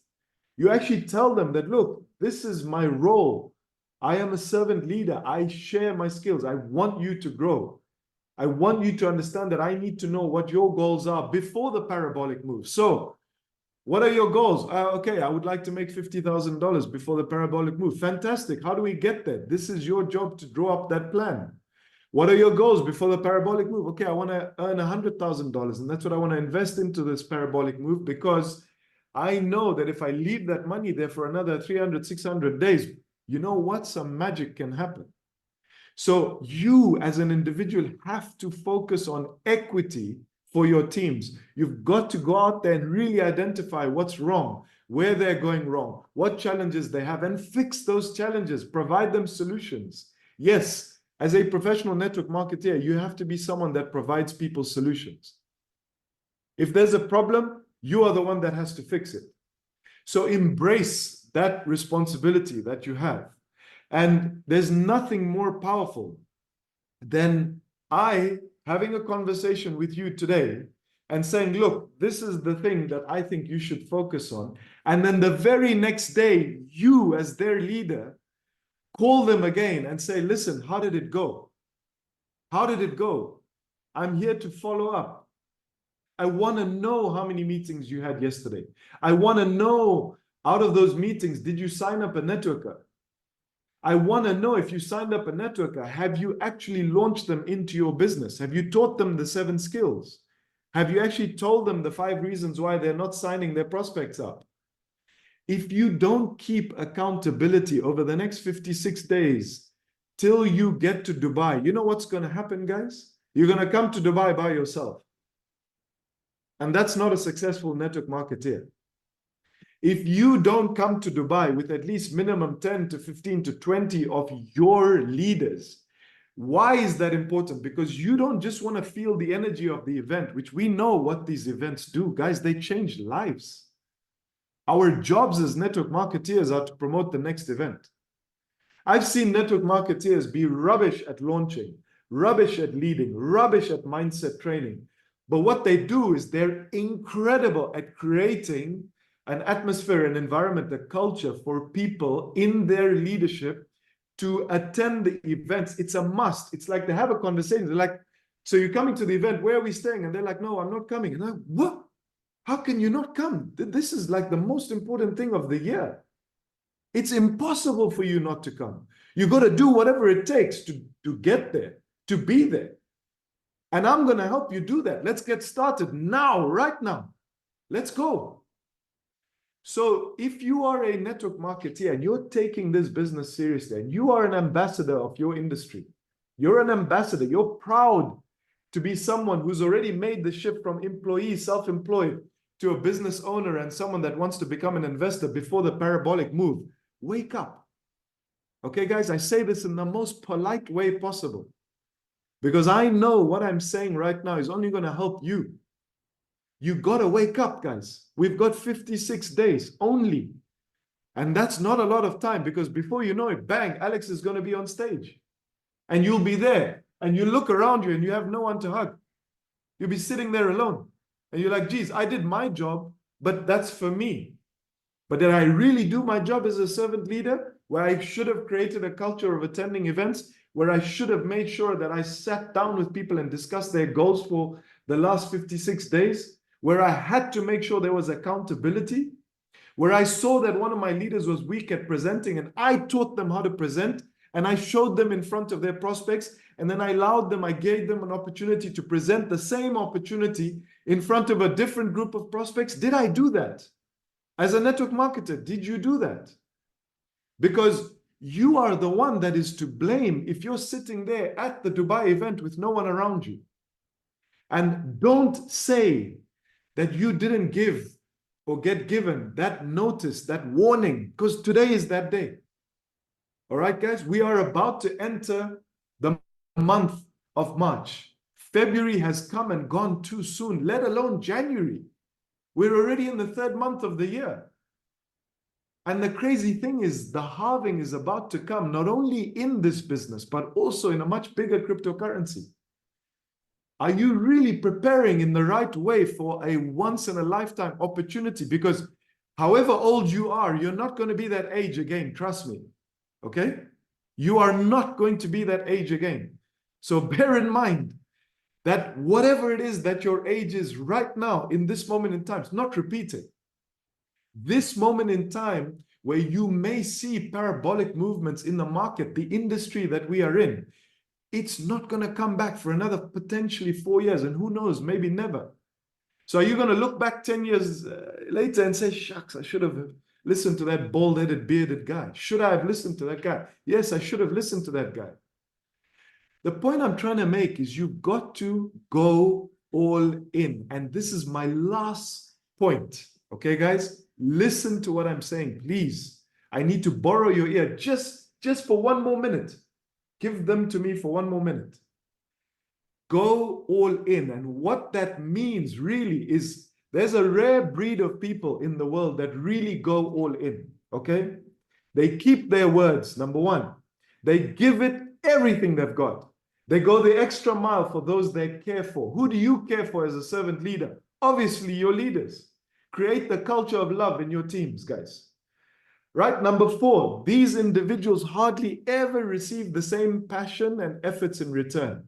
You actually tell them that, look, this is my role. I am a servant leader. I share my skills. I want you to grow. I want you to understand that I need to know what your goals are before the parabolic move. So what are your goals? Okay, I would like to make $50,000 before the parabolic move. Fantastic. How do we get there? This is your job to draw up that plan. What are your goals before the parabolic move? Okay, I want to earn $100,000, and that's what I want to invest into this parabolic move, because I know that if I leave that money there for another 300, 600 days, you know what? Some magic can happen. So you as an individual have to focus on equity for your teams. You've got to go out there and really identify what's wrong, where they're going wrong, what challenges they have, and fix those challenges, provide them solutions. Yes, as a professional network marketer, you have to be someone that provides people solutions. If there's a problem, you are the one that has to fix it. So embrace that responsibility that you have. And there's nothing more powerful than I having a conversation with you today and saying, look, this is the thing that I think you should focus on. And then the very next day, you as their leader, call them again and say, listen, how did it go? How did it go? I'm here to follow up. I want to know how many meetings you had yesterday. I want to know, out of those meetings, did you sign up a networker? I want to know, if you signed up a networker, have you actually launched them into your business? Have you taught them the 7 skills? Have you actually told them the 5 reasons why they're not signing their prospects up? If you don't keep accountability over the next 56 days till you get to Dubai, you know what's going to happen, guys? You're going to come to Dubai by yourself. And that's not a successful network marketer. If you don't come to Dubai with at least minimum 10 to 15 to 20 of your leaders, Why is that important? Because you don't just want to feel the energy of the event, which we know what these events do. Guys, they change lives. Our jobs as network marketeers are to promote the next event. I've seen network marketeers be rubbish at launching, rubbish at leading, rubbish at mindset training. But what they do is they're incredible at creating an atmosphere, an environment, a culture for people in their leadership to attend the events. It's a must. It's like they have a conversation. They're like, so you're coming to the event, where are we staying? And they're like, no, I'm not coming. And I'm like, what? How can you not come? This is like the most important thing of the year. It's impossible for you not to come. You got to do whatever it takes to get there, to be there. And I'm going to help you do that. Let's get started now, right now. Let's go. So if you are a network marketer and you're taking this business seriously and you are an ambassador of your industry, you're an ambassador, you're proud to be someone who's already made the shift from employee, self-employed, to a business owner and someone that wants to become an investor before the parabolic move, wake up. Okay, guys, I say this in the most polite way possible because I know what I'm saying right now is only going to help you. You got to wake up, guys. We've got 56 days only. And that's not a lot of time because before you know it, bang, Alex is going to be on stage. And you'll be there. And you look around you and you have no one to hug. You'll be sitting there alone. And you're like, geez, I did my job, but that's for me. But did I really do my job as a servant leader where I should have created a culture of attending events, where I should have made sure that I sat down with people and discussed their goals for the last 56 days? Where I had to make sure there was accountability, where I saw that one of my leaders was weak at presenting and I taught them how to present and I showed them in front of their prospects and then I gave them an opportunity to present the same opportunity in front of a different group of prospects. Did I do that? As a network marketer, did you do that? Because you are the one that is to blame if you're sitting there at the Dubai event with no one around you. And don't say that you didn't give or get given that notice, that warning, because today is that day. All right, guys, we are about to enter the month of March. February has come and gone too soon, let alone January. We're already in the third month of the year. And the crazy thing is the halving is about to come, not only in this business, but also in a much bigger cryptocurrency. Are you really preparing in the right way for a once-in-a-lifetime opportunity? Because however old you are, you're not going to be that age again. Trust me. Okay? You are not going to be that age again. So bear in mind that whatever it is that your age is right now, in this moment in time, it's not repeating. This moment in time where you may see parabolic movements in the market, the industry that we are in, it's not going to come back for another potentially 4 years. And who knows, maybe never. So are you going to look back 10 years later and say, shucks, I should have listened to that bald-headed, bearded guy. Should I have listened to that guy? Yes, I should have listened to that guy. The point I'm trying to make is you've got to go all in. And this is my last point. Okay, guys? Listen to what I'm saying, please. I need to borrow your ear just for one more minute. Give them to me for one more minute. Go all in. And what that means really is there's a rare breed of people in the world that really go all in, okay? They keep their words, number one. They give it everything they've got. They go the extra mile for those they care for. Who do you care for as a servant leader? Obviously, your leaders. Create the culture of love in your teams, guys. Right? Number four, these individuals hardly ever receive the same passion and efforts in return.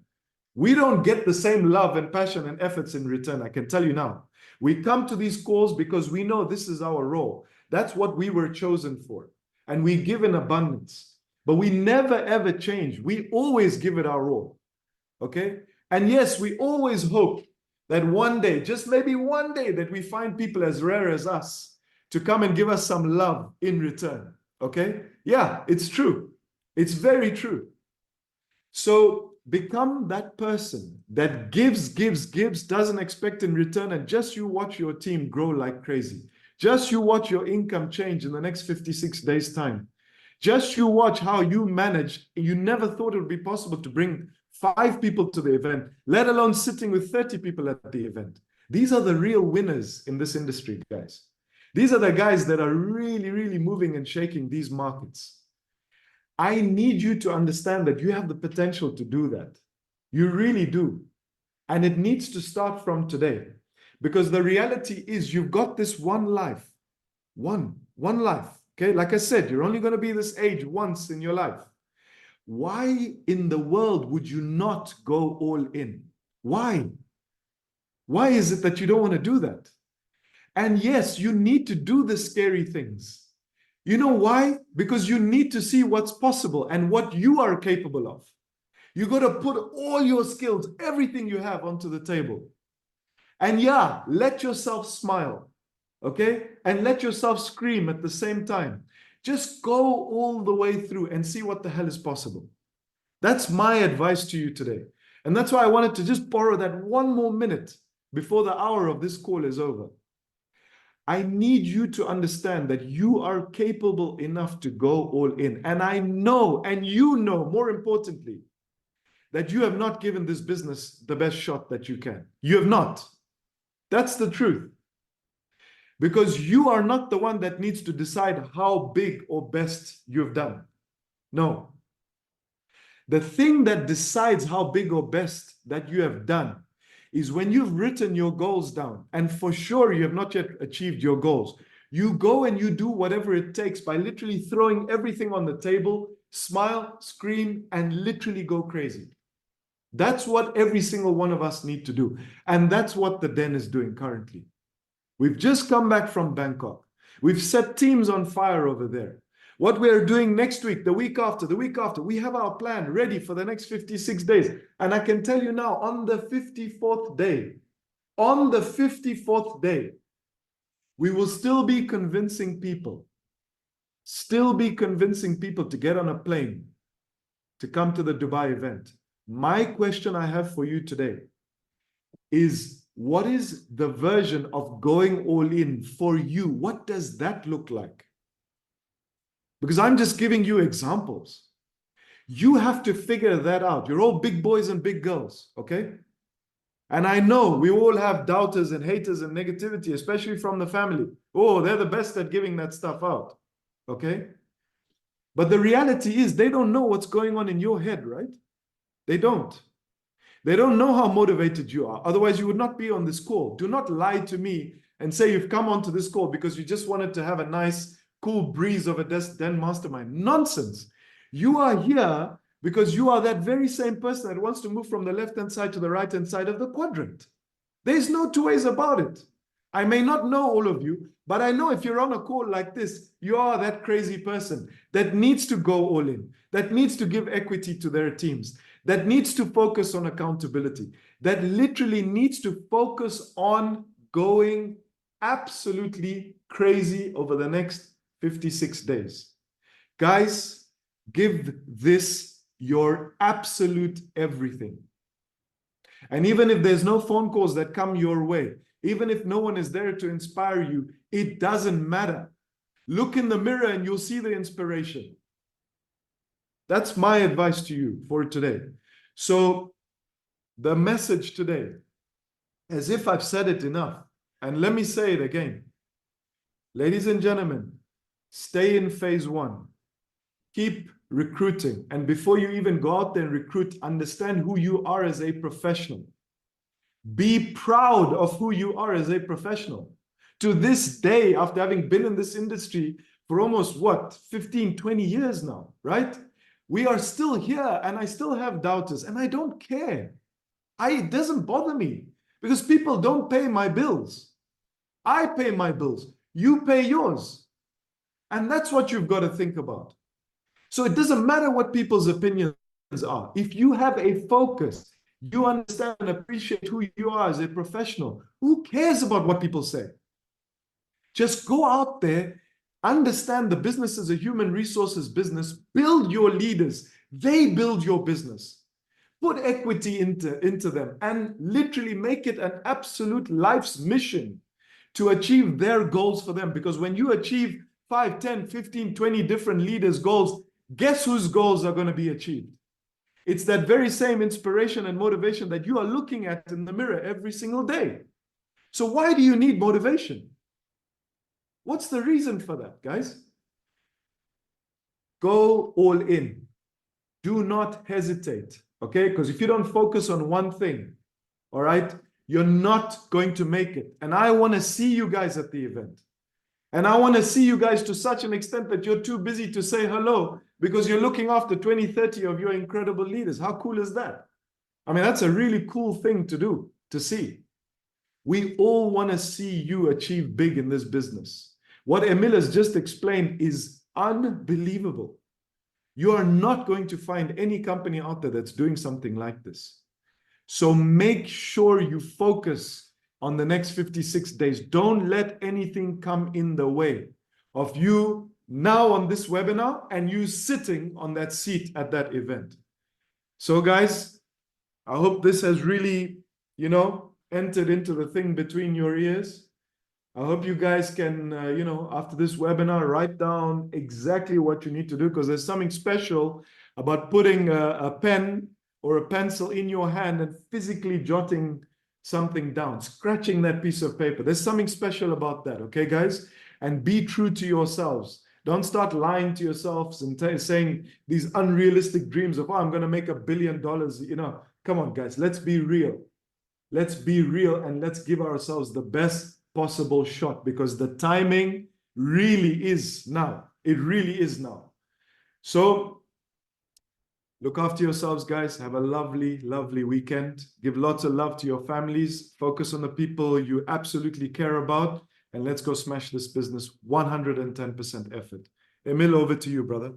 We don't get the same love and passion and efforts in return, I can tell you now. We come to these calls because we know this is our role. That's what we were chosen for. And we give in abundance. But we never ever change. We always give it our all. Okay? And yes, we always hope that one day, just maybe one day, that we find people as rare as us to come and give us some love in return, okay? Yeah, it's true. It's very true. So become that person that gives, doesn't expect in return, and just you watch your team grow like crazy. Just you watch your income change in the next 56 days' time. Just you watch how you manage. You never thought it would be possible to bring 5 people to the event, let alone sitting with 30 people at the event. These are the real winners in this industry, guys. These are the guys that are really, really moving and shaking these markets. I need you to understand that you have the potential to do that. You really do. And it needs to start from today. Because the reality is you've got this one life. One life. Okay, like I said, you're only going to be this age once in your life. Why in the world would you not go all in? Why? Why is it that you don't want to do that? And yes, you need to do the scary things. You know why? Because you need to see what's possible and what you are capable of. You got to put all your skills, everything you have onto the table. And yeah, let yourself smile, okay? And let yourself scream at the same time. Just go all the way through and see what the hell is possible. That's my advice to you today. And that's why I wanted to just borrow that one more minute before the hour of this call is over. I need you to understand that you are capable enough to go all in. And I know, and you know, more importantly, that you have not given this business the best shot that you can. You have not. That's the truth. Because you are not the one that needs to decide how big or best you've done. No. The thing that decides how big or best that you have done is when you've written your goals down, and for sure you have not yet achieved your goals. You go and you do whatever it takes by literally throwing everything on the table, smile, scream, and literally go crazy. That's what every single one of us need to do. And that's what the Den is doing currently. We've just come back from Bangkok. We've set teams on fire over there. What we are doing next week, the week after, we have our plan ready for the next 56 days. And I can tell you now, on the 54th day, we will still be convincing people to get on a plane to come to the Dubai event. My question I have for you today is, what is the version of going all in for you? What does that look like? Because I'm just giving you examples. You have to figure that out. You're all big boys and big girls, okay? And I know we all have doubters and haters and negativity, especially from the family. Oh, they're the best at giving that stuff out, okay? But the reality is they don't know what's going on in your head, right? They don't. They don't know how motivated you are. Otherwise, you would not be on this call. Do not lie to me and say you've come onto this call because you just wanted to have a nice, cool breeze of a Den mastermind. Nonsense. You are here because you are that very same person that wants to move from the left-hand side to the right-hand side of the quadrant. There's no two ways about it. I may not know all of you, but I know if you're on a call like this, you are that crazy person that needs to go all in, that needs to give equity to their teams, that needs to focus on accountability, that literally needs to focus on going absolutely crazy over the next 56 days. Guys, give this your absolute everything. And even if there's no phone calls that come your way, even if no one is there to inspire you, it doesn't matter. Look in the mirror and you'll see the inspiration. That's my advice to you for today. So the message today, as if I've said it enough, and let me say it again. Ladies and gentlemen, stay in phase 1. Keep recruiting. And before you even go out there and recruit, understand who you are as a professional. Be proud of who you are as a professional. To this day, after having been in this industry for almost, what, 15, 20 years now, right? We are still here and I still have doubters and I don't care. It doesn't bother me because people don't pay my bills. I pay my bills. You pay yours. And that's what you've got to think about. So it doesn't matter what people's opinions are. If you have a focus, you understand and appreciate who you are as a professional, who cares about what people say? Just go out there, understand the business is a human resources business, build your leaders, they build your business. Put equity into them and literally make it an absolute life's mission to achieve their goals for them. Because when you achieve 5, 10, 15, 20 different leaders' goals, guess whose goals are going to be achieved? It's that very same inspiration and motivation that you are looking at in the mirror every single day. So why do you need motivation? What's the reason for that, guys? Go all in. Do not hesitate, okay? Because if you don't focus on one thing, all right, you're not going to make it. And I want to see you guys at the event. And I want to see you guys to such an extent that you're too busy to say hello because you're looking after 20, 30 of your incredible leaders. How cool is that? I mean, that's a really cool thing to do, to see. We all want to see you achieve big in this business. What Emil has just explained is unbelievable. You are not going to find any company out there that's doing something like this. So make sure you focus on the next 56 days. Don't let anything come in the way of you now on this webinar and you sitting on that seat at that event. So guys, I hope this has really, entered into the thing between your ears. I hope you guys can, after this webinar, write down exactly what you need to do, because there's something special about putting a pen or a pencil in your hand and physically jotting something down, scratching that piece of paper. There's something special about that, okay, guys? And be true to yourselves. Don't start lying to yourselves and saying these unrealistic dreams of, oh, I'm going to make $1 billion. Come on, guys, let's be real. Let's be real and let's give ourselves the best possible shot, because the timing really is now. It really is now. So look after yourselves, guys. Have a lovely, lovely weekend. Give lots of love to your families. Focus on the people you absolutely care about. And let's go smash this business. 110% effort. Emil, over to you, brother.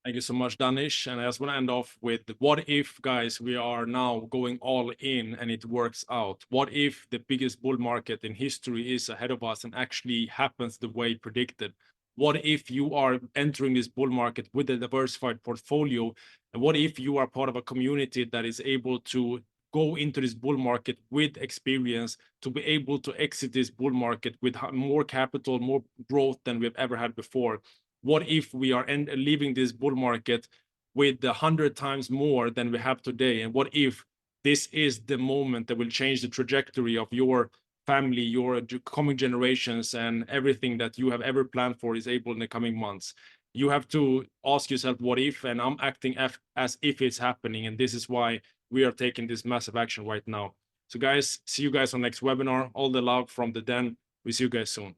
Thank you so much, Danish. And I just want to end off with, what if, guys, we are now going all in and it works out? What if the biggest bull market in history is ahead of us and actually happens the way predicted? What if you are entering this bull market with a diversified portfolio? And what if you are part of a community that is able to go into this bull market with experience to be able to exit this bull market with more capital, more growth than we've ever had before? What if we are leaving this bull market with 100 times more than we have today? And what if this is the moment that will change the trajectory of your family, your coming generations, and everything that you have ever planned for is able in the coming months? You have to ask yourself, what if? And I'm acting as if it's happening. And this is why we are taking this massive action right now. So guys, see you guys on next webinar. All the love from the den. We see you guys soon.